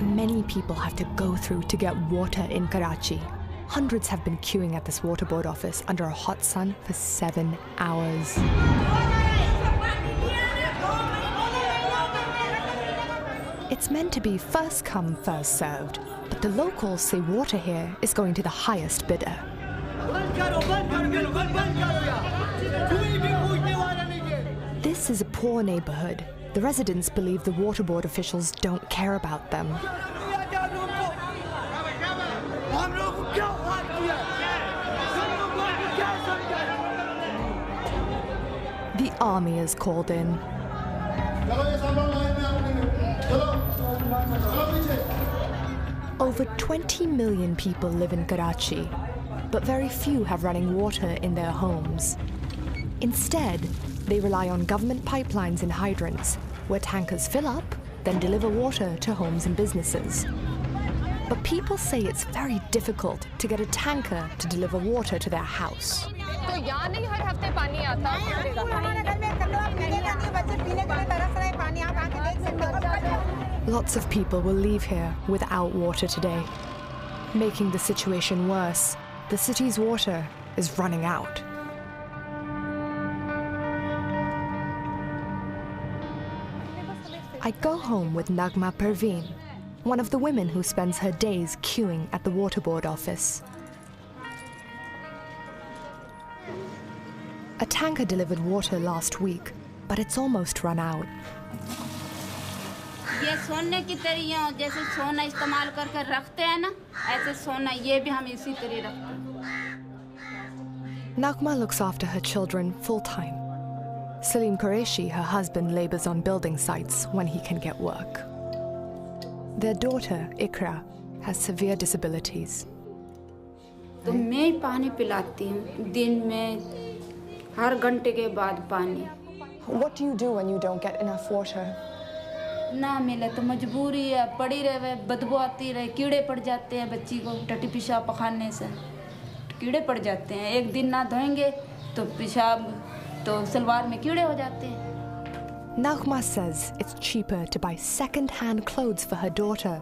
many people have to go through to get water in Karachi. Hundreds have been queuing at this water board office under a hot sun for 7 hours. It's meant to be first come, first served, but the locals say water here is going to the highest bidder. This is a poor neighborhood. The residents believe the water board officials don't care about them. The army is called in. Over 20 million people live in Karachi, but very few have running water in their homes. Instead, they rely on government pipelines and hydrants, where tankers fill up, then deliver water to homes and businesses. But people say it's very difficult to get a tanker to deliver water to their house. Lots of people will leave here without water today. Making the situation worse, the city's water is running out. I go home with Nagma Perveen, one of the women who spends her days queuing at the water board office. A tanker delivered water last week, but it's almost run out. ये सोने की तरह जैसे सोना इस्तेमाल करके रखते हैं ना, ऐसे सोना ये भी हम इसी तरह रखते हैं. Nagma looks after her children full-time. Salim Qureshi, her husband, labors on building sites when he can get work. Their daughter, Ikra, has severe disabilities. तो मैं ही पानी पिलाती हूँ दिन में हर घंटे के बाद पानी. What do you do when you don't get enough water? ना मिले तो मजबूरी है, पड़ी रहे, बदबू आती रहे, कीड़े पड़ जाते हैं बच्ची को टट्टी पेशाब पखाने से. कीड़े पड़ जाते हैं, एक दिन ना धोएंगे तो पेशाब तो सलवार में कीड़े हो जाते हैं. Nagma says it's cheaper to buy second-hand clothes for her daughter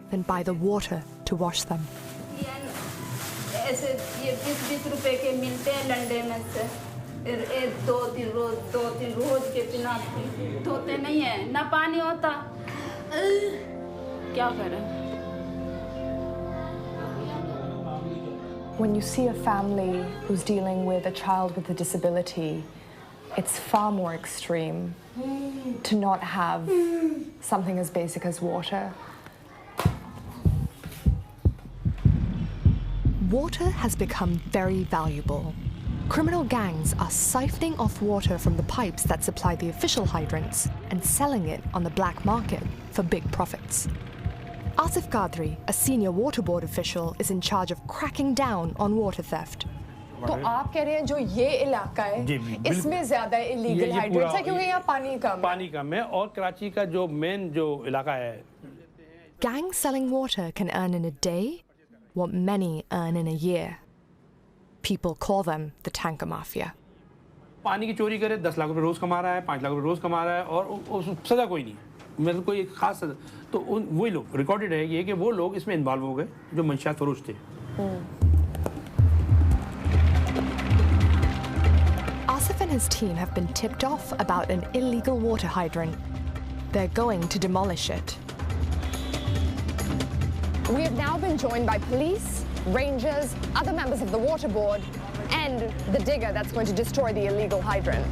than buy the water to wash them. ऐसे ये 20-20 रुपए के मिलते हैं लंडे में से. दो तीन रोज के बिना धोते नहीं है, ना पानी होता. क्या करें? When you see a family who's dealing with a child with a disability, it's far more extreme to not have something as basic as water. Water has become very valuable. Criminal gangs are siphoning off water from the pipes that supply the official hydrants and selling it on the black market for big profits. Asif Qadri, a senior water board official, is in charge of cracking down on water theft. तो आप कह रहे हैं जो ये इलाका है इसमें ज्यादा इलीगल हाइड्रेट्स है क्योंकि यहाँ पानी कम है और कराची का जो मेन जो इलाका है. Gangs selling water can earn in a day what many earn in a year. People call them the tanker mafia. पानी की चोरी करे 10 लाख रुपए रोज कमा रहा है, 5 लाख रुपए रोज कमा रहा है और सजा कोई नहीं. मतलब कोई खास सजा तो वही लोग रिकॉर्डेड है ये कि वो लोग इसमें इन्वॉल्व हो गए जो मंशियात फरोश थे. Asif and his team have been tipped off about an illegal water hydrant. They're going to demolish it. We have now been joined by police, rangers, other members of the water board, and the digger that's going to destroy the illegal hydrant.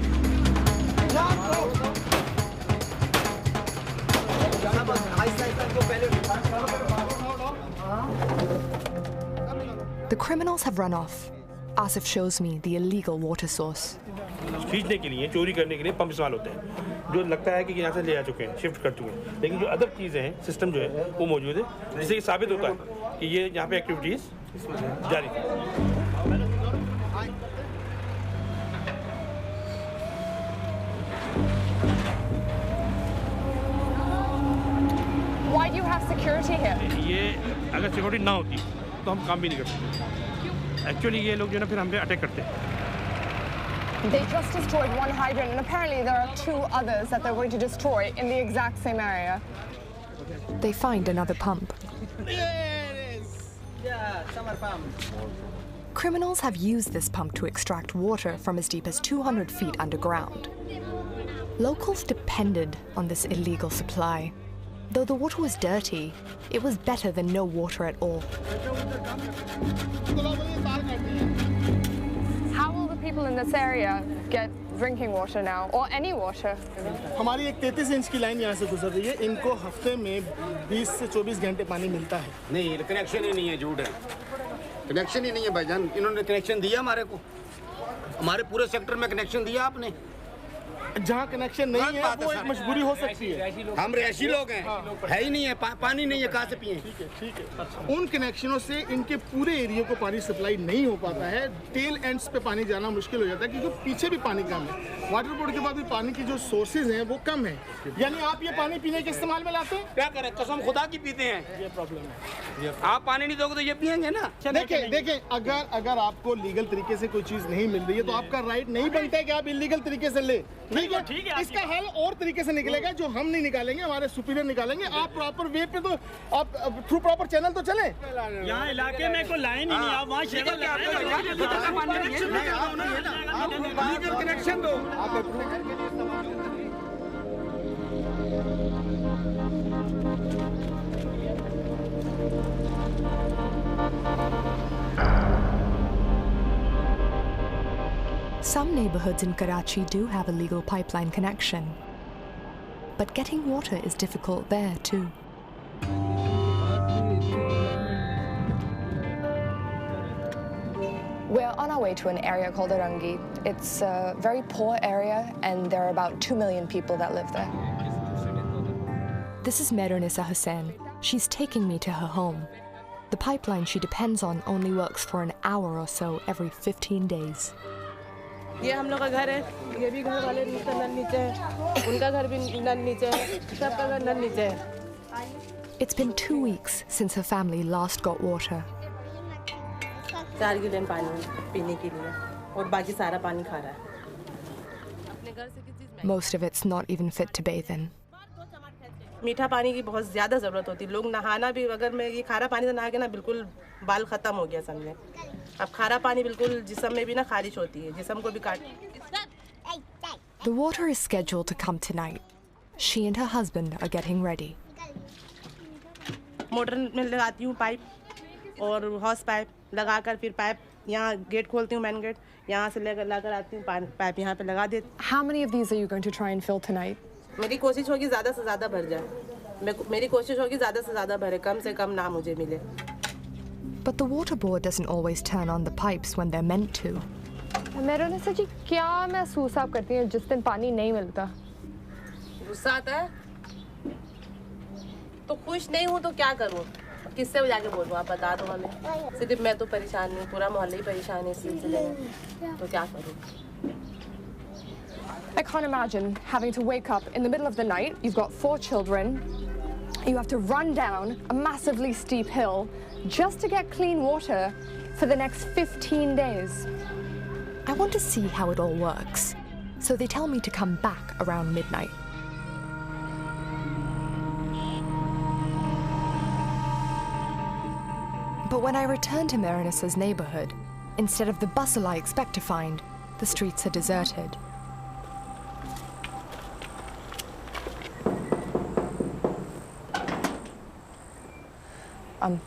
The criminals have run off. Asif shows me the illegal water source. खींचने के लिए, चोरी करने के लिए pump इस्तेमाल होते हैं जो लगता है कि यहाँ से ले आ चुके हैं, शिफ्ट कर चुके हैं. लेकिन जो अदर चीज़ें हैं, सिस्टम जो है वो मौजूद है जिससे ये साबित होता है कि ये यहाँ पे एक्टिविटीज़ जारी है. Why do you have security here? ये अगर सिक्योरिटी ना होती तो हम काम भी नहीं कर सकते. एक्चुअली ये लोग जो ना फिर हम पे अटैक करते हैं. They just destroyed one hydrant and apparently there are 2 others that they're going to destroy in the exact same area. They find another pump. Criminals have used this pump to extract water from as deep as 200 feet underground. Locals depended on this illegal supply. Though the water was dirty, it was better than no water at all. How will the people in this area get drinking water now, or any water? हमारी एक 33 inch की line यहाँ से गुजर रही है। इनको हफ्ते में 20 से 24 घंटे पानी मिलता है। नहीं, कनेक्शन ही नहीं है, झूठ है। कनेक्शन ही नहीं है भाईजान। इन्होंने कनेक्शन दिया हमारे को। हमारे पूरे सेक्टर में कनेक्शन दिया आपने। जहाँ कनेक्शन नहीं है वो एक मजबूरी हो सकती है। हम रहायशी लोग हैं, है ही नहीं है, पानी नहीं है, कहाँ से पिएं? ठीक है। उन कनेक्शनों से इनके पूरे एरिया को पानी सप्लाई नहीं हो पाता है। टेल एंड्स पे पानी जाना मुश्किल हो जाता है क्योंकि पीछे भी पानी कम है। वाटर बोर्ड के बाद भी पानी की जो सोर्सेज हैं वो कम है। यानी आप ये पानी पीने के इस्तेमाल में लाते हैं? क्या करें, कसम खुदा की पीते हैं। ये प्रॉब्लम है। आप पानी नहीं दोगे तो ये पिएंगे ना। देखें, अगर आपको लीगल तरीके से कोई चीज नहीं मिल रही है तो आपका राइट नहीं बनता है कि आप इलीगल तरीके से ले। ठीक है, इसका हल और तरीके से निकलेगा जो हम नहीं निकालेंगे, हमारे सुपीरियर निकालेंगे। आप प्रॉपर वे पे तो आप थ्रू प्रॉपर चैनल तो चले। यहाँ इलाके में कोई लाइन ही नहीं, आप वहाँ कनेक्शन दो। Some neighborhoods in Karachi do have a legal pipeline connection, but getting water is difficult there too. We're on our way to an area called Arangi. It's a very poor area, and there are about 2 million people that live there. This is Meronisa Hussain. She's taking me to her home. The pipeline she depends on only works for an hour or so every 15 days. ये हम लोग का घर है, ये भी घर वाले का नल नीचे है, उनका घर भी नल नीचे है, सबका घर नल नीचे है। It's been 2 weeks since her family last got water. 4 गिलन पानी पीने के लिए और बाकी सारा पानी खा रहा है। Most of it's not even fit to bathe in. मीठा पानी की बहुत ज़्यादा ज़रूरत होती है। लोग नहाना भी, अगर मैं ये खारा पानी से नहा के ना बिल्कुल बाल ख़त्म हो गया समझे। अब खारा पानी बिल्कुल जिस्म में भी ना खारिश होती है, जिस्म को भी काट। The water is scheduled to come tonight. She and her husband are getting ready. Motor में लगाती हूँ पाइप और हॉस पाइप लगाकर फिर पाइप यहाँ गेट खोलती हूँ, मेन गेट यहाँ से लाकर आती हूँ, पाइप यहाँ पे लगा देती। How many of these are you going to try and fill tonight? मेरी कोशिश होगी ज़्यादा से ज़्यादा भर जाए। मेरी कोशिश होगी ज़्यादा से ज़्यादा भरे, कम से कम ना मुझे मिले। But the water board doesn't always turn on the pipes when they're meant to. मेरोनिसा जी, क्या महसूस आप करती हैं जिस दिन पानी नहीं मिलता? गुस्सा आता है तो खुश नहीं हूँ तो क्या करूँ, किससे जाके बोलूँ? आप बता दो हमें। सिर्फ मैं तो परेशान नहीं, पूरा मोहल्ला ही परेशान है इस सिलसिले में, तो क्या करूँ? I can't imagine having to wake up in the middle of the night. You've got 4 children. You have to run down a massively steep hill just to get clean water for the next 15 days. I want to see how it all works, so they tell me to come back around midnight. But when I return to Meronisa's neighborhood, instead of the bustle I expect to find, the streets are deserted.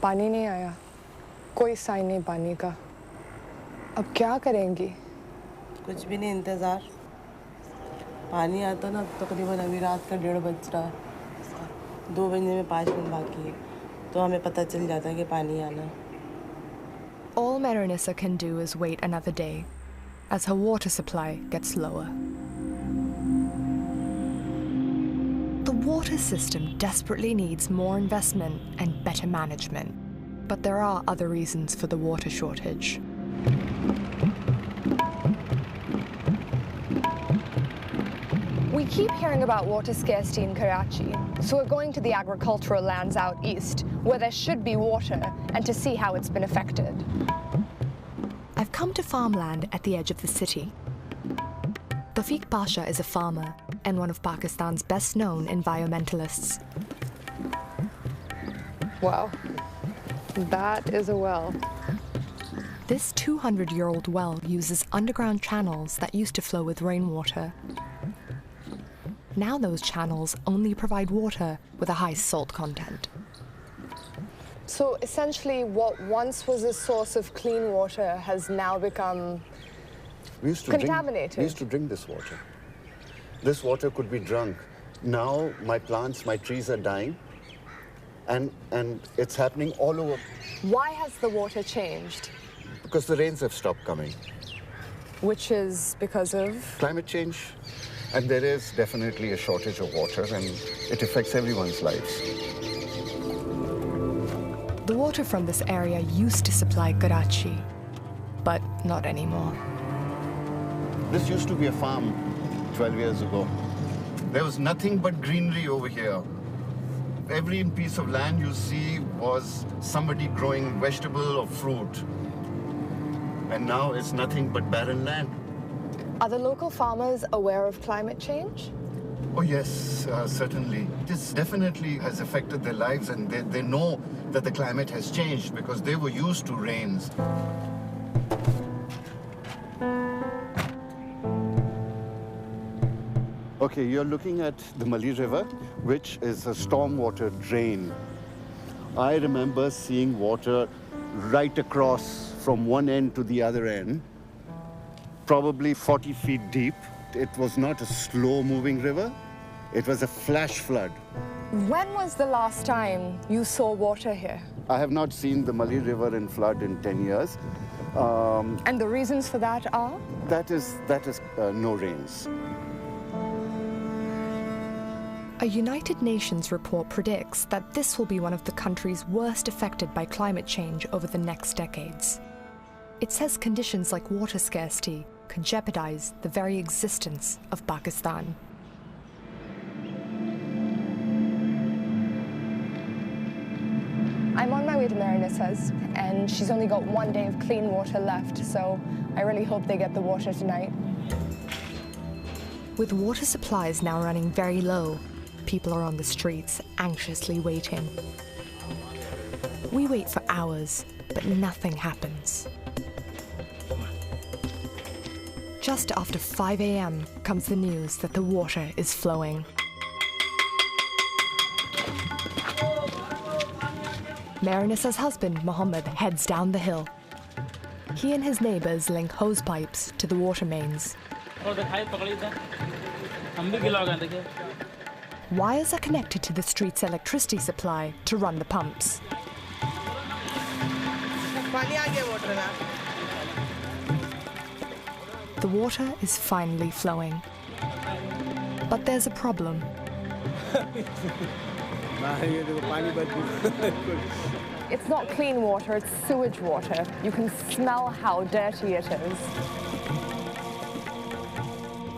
पानी नहीं आया, कोई sign नहीं पानी का। अब क्या करेंगी? कुछ भी नहीं, इंतज़ार। पानी आता ना तकरीबन अभी रात का 1:30 बज रहा है, 2 बजने में 5 मिनट बाकी है, तो हमें पता चल जाता है कि पानी आना। All Meronisa can do is wait another day, as her water supply gets lower. The water system desperately needs more investment and better management, but there are other reasons for the water shortage. We keep hearing about water scarcity in Karachi, so we're going to the agricultural lands out east, where there should be water, and to see how it's been affected. I've come to farmland at the edge of the city. Tawfiq Pasha is a farmer and one of Pakistan's best-known environmentalists. Wow. That is a well. This 200-year-old well uses underground channels that used to flow with rainwater. Now those channels only provide water with a high salt content. So essentially what once was a source of clean water has now become contaminated. We used to drink this water. This water could be drunk. Now my plants, my trees are dying, and it's happening all over. Why has the water changed? Because the rains have stopped coming. Which is because of? Climate change. And there is definitely a shortage of water, and it affects everyone's lives. The water from this area used to supply Karachi, but not anymore. This used to be a farm 12 years ago. There was nothing but greenery over here. Every piece of land you see was somebody growing vegetable or fruit. And now it's nothing but barren land. Are the local farmers aware of climate change? Oh yes, certainly. This definitely has affected their lives, and they know that the climate has changed because they were used to rains. Okay, you're looking at the Mali River, which is a stormwater drain. I remember seeing water right across from one end to the other end, probably 40 feet deep. It was not a slow-moving river. It was a flash flood. When was the last time you saw water here? I have not seen the Mali River in flood in 10 years. And the reasons for that are? That is no rains. A United Nations report predicts that this will be one of the countries worst affected by climate change over the next decades. It says conditions like water scarcity could jeopardize the very existence of Pakistan. I'm on my way to Marinissa's, and she's only got one day of clean water left, so I really hope they get the water tonight. With water supplies now running very low, people are on the streets anxiously waiting. We wait for hours, but nothing happens. Just after 5 a.m. comes the news that the water is flowing. Marinissa's husband, Mohammed, heads down the hill. He and his neighbors link hose pipes to the water mains. Wires are connected to the street's electricity supply to run the pumps. The water is finally flowing. But there's a problem. It's not clean water, it's sewage water. You can smell how dirty it is.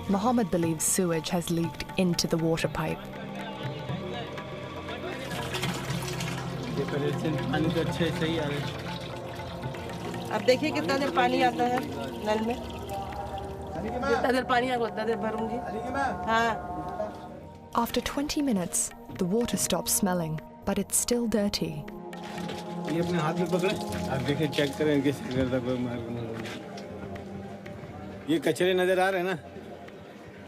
Mohammed believes sewage has leaked into the water pipe. अब देखिए कितना देर पानी आता है नल में कितना देर पानी आएगा उतना देर भरूंगी हाँ After 20 minutes, the water stops smelling, but it's still dirty. ये अपने हाथ में पकड़े आप देखिए चेक करें कैसे करता कोई मार ये कचरे नजर आ रहे हैं ना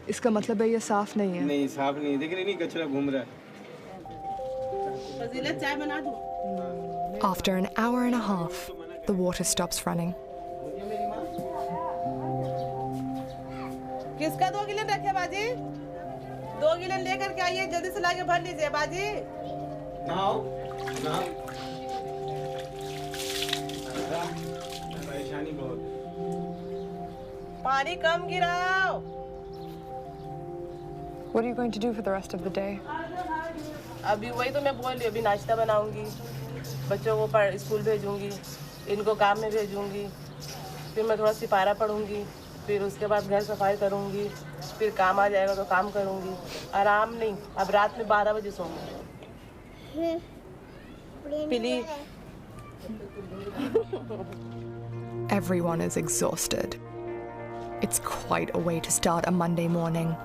इसका मतलब है ये साफ नहीं है नहीं साफ नहीं देख रहे नहीं कचरा घूम रहा है फजीलत चाय बना दूं After an hour and a half, the water stops running. किसका 2 गिलन रखे बाजी 2 गिलन लेकर के आइए जल्दी से लाके भर लीजिए बाजी नाओ परेशानी बहुत पानी कम गिराओ What are you going to do for the rest of the day? अभी वही तो मैं बोल रही अभी नाश्ता बनाऊंगी बच्चों को स्कूल भेजूंगी इनको काम में भेजूंगी फिर मैं थोड़ा सिपारा पढ़ूंगी फिर उसके बाद घर सफाई करूंगी फिर काम आ जाएगा तो काम करूंगी आराम नहीं अब रात में 12 बजे सोऊंगी please Everyone is exhausted. It's quite a way to start a Monday morning.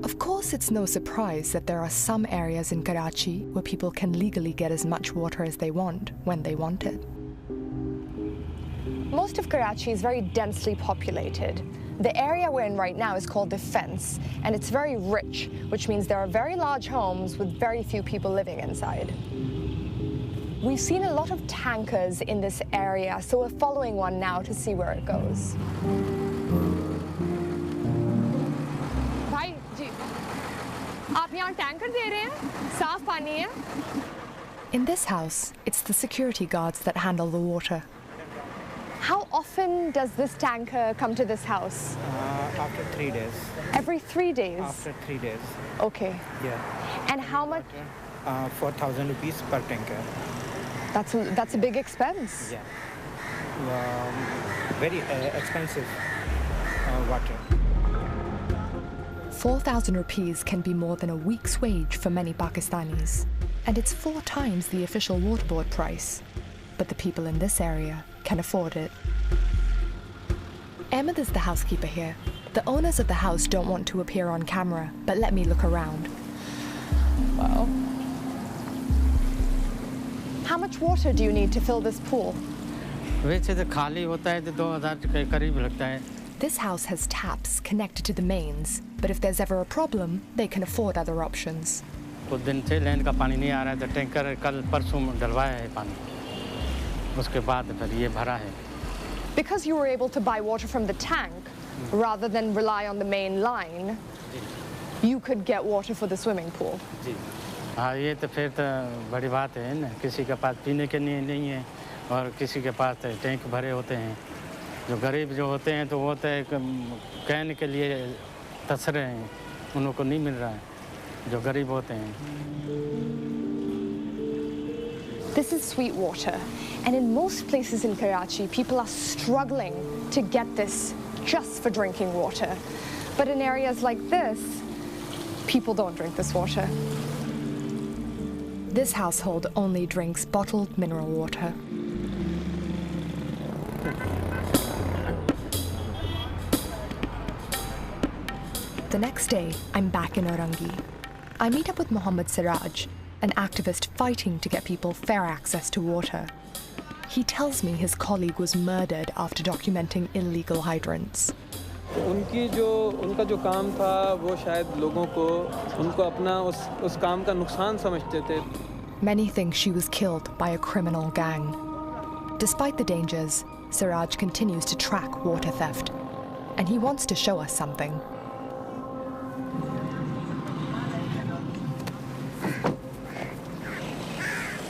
Of course, it's no surprise that there are some areas in Karachi where people can legally get as much water as they want when they want it. Most of Karachi is very densely populated. The area we're in right now is called the Fence, and it's very rich, which means there are very large homes with very few people living inside. We've seen a lot of tankers in this area, so we're following one now to see where it goes. Bhai, ji, aap yahan tanker de rahe hain? Saaf pani hai? In this house, it's the security guards that handle the water. How often does this tanker come to this house? After 3 days. Every 3 days? After 3 days. Okay. Yeah. And how much? 4,000 rupees per tanker. That's a big expense. Yeah. Very expensive water. 4,000 rupees can be more than a week's wage for many Pakistanis, and it's 4 times the official water board price. But the people in this area can afford it. Ahmed is the housekeeper here. The owners of the house don't want to appear on camera, but let me look around. Wow. How much water do you need to fill this pool? This house has taps connected to the mains, but if there's ever a problem, they can afford other options. Because you were able to buy water from the tank, rather than rely on the main line, you could get water for the swimming pool. हाँ ये तो फिर तो बड़ी बात है ना किसी के पास पीने के लिए नहीं है और किसी के पास टैंक भरे होते हैं जो गरीब जो होते हैं तो वो तो कहने के लिए तरस रहे हैं उनको नहीं मिल रहा है जो गरीब होते हैं. This is sweet water, and in most places in Karachi, people are struggling to get this just for drinking water. But in areas like this, people don't drink this water. This household only drinks bottled mineral water. The next day, I'm back in Orangi. I meet up with Mohammed Siraj, an activist fighting to get people fair access to water. He tells me his colleague was murdered after documenting illegal hydrants. उनका जो काम था वो शायद लोगों को उनको अपना उस काम का नुकसान समझते थे. Many think she was killed by a criminal gang. Despite the dangers, Siraj continues to track water theft, and he wants to show us something.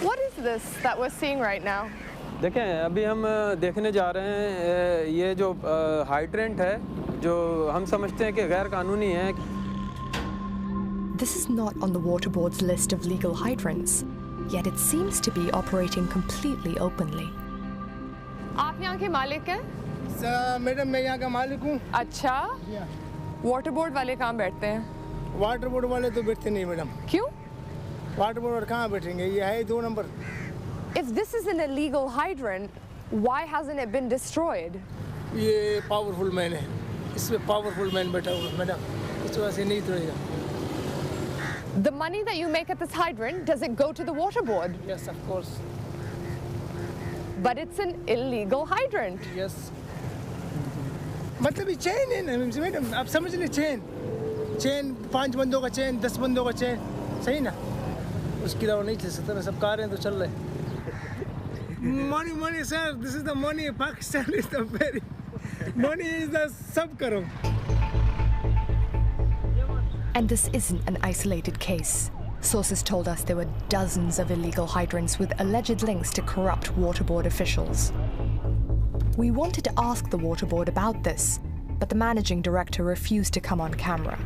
What is this that we're seeing right now? देखें अभी हम देखने जा रहे हैं ये जो hydrant है जो हम समझते हैं कि गैर कानूनी है. This is not on the water board's list of legal hydrants, yet it seems to be operating completely openly. आप यहाँ के मालिक हैं? मैडम मैं यहाँ का मालिक हूँ. अच्छा. वाटर बोर्ड वाले कहाँ बैठते हैं? वाटर बोर्ड वाले तो बैठते नहीं मैडम. क्यों? वाटर बोर्ड कहाँ बैठेंगे? ये है 2 number. If this is an illegal hydrant, why hasn't it been destroyed? ये पावरफुल मैन है. इसमें पावरफुल मैन बैठा हुआ है मैडम. इस वजह से नहीं तोड़ेगा. The money that you make at this hydrant, does it go to the water board? Yes, of course. But it's an illegal hydrant. Yes. मतलब ये चेन है ना मैडम. आप समझ लें चेन 5 बंदों का चेन 10 बंदों का चेन सही ना. उसकी तरह नहीं चल सकता. सब कार हैं तो चल रहे. Money, sir. This is the money. Pakistan is the very. Money is the sab karo. And this isn't an isolated case. Sources told us there were dozens of illegal hydrants with alleged links to corrupt water board officials. We wanted to ask the water board about this, but the managing director refused to come on camera.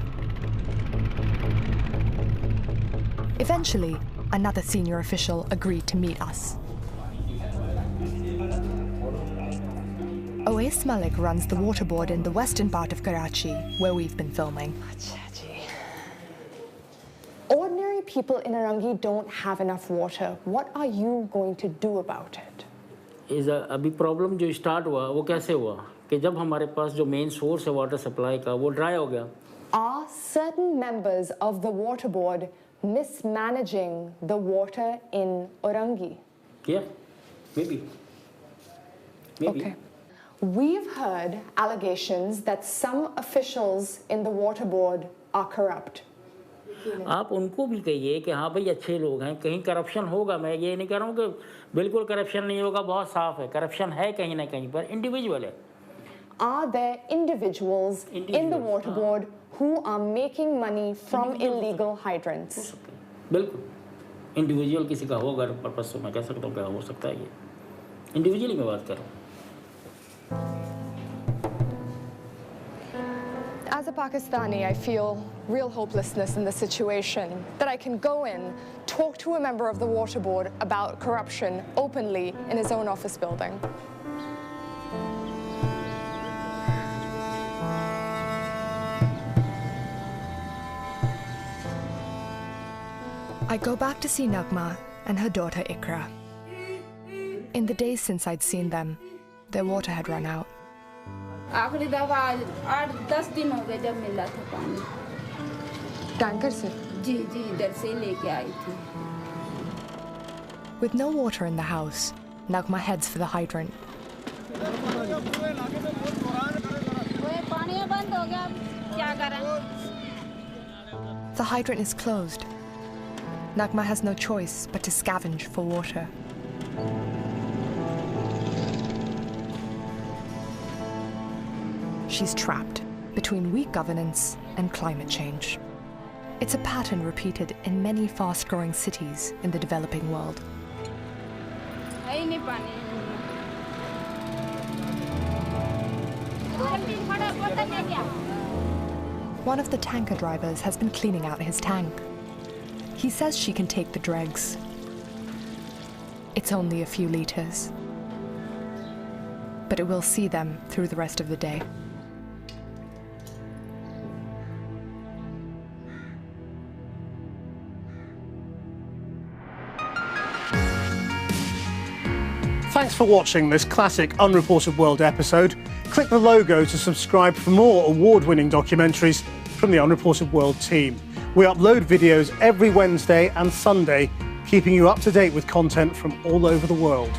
Eventually, another senior official agreed to meet us. Oais Malik runs the water board in the western part of Karachi, where we've been filming. Ordinary people in Orangi don't have enough water. What are you going to do about it? अभी problem जो start हुआ वो कैसे हुआ कि जब हमारे पास जो मेन सोर्स है वाटर सप्लाई का वो ड्राई हो गया Are certain members of the water board mismanaging the water in Orangi? Yeah, maybe. Okay. We've heard allegations that some officials in the water board are corrupt. आप उनको भी कहिए कि हाँ भाई अच्छे लोग हैं, कहीं करप्शन होगा, मैं ये नहीं कह रहा हूँ कि बिल्कुल करप्शन नहीं होगा, बहुत साफ है, करप्शन है कहीं ना कहीं पर, इंडिविजुअल है. Are there individuals in the water board who are making money from illegal hydrants? बिल्कुल, इंडिविजुअल किसी का होगा पर्पस से मैं कह सकता हूँ क्या हो सकता है ये, इंडिविजुअली मैं बात कर रहा हूँ. As a Pakistani, I feel real hopelessness in the situation, that I can go in, talk to a member of the water board about corruption openly in his own office building. I go back to see Nagma and her daughter Ikra. In the days since I'd seen them, their water had run out. आखिरी दफा 8-10 दिन हो गए जब मिला था पानी. Tanker से? जी जी इधर से लेके आई थी. With no water in the house, Nagma heads for the hydrant. पानी बंद हो गया, क्या करें? The hydrant is closed. Nagma has no choice but to scavenge for water. She's trapped between weak governance and climate change. It's a pattern repeated in many fast-growing cities in the developing world. One of the tanker drivers has been cleaning out his tank. He says she can take the dregs. It's only a few liters, but it will see them through the rest of the day. Thanks for watching this classic Unreported World episode. Click the logo to subscribe for more award-winning documentaries from the Unreported World team. We upload videos every Wednesday and Sunday, keeping you up to date with content from all over the world.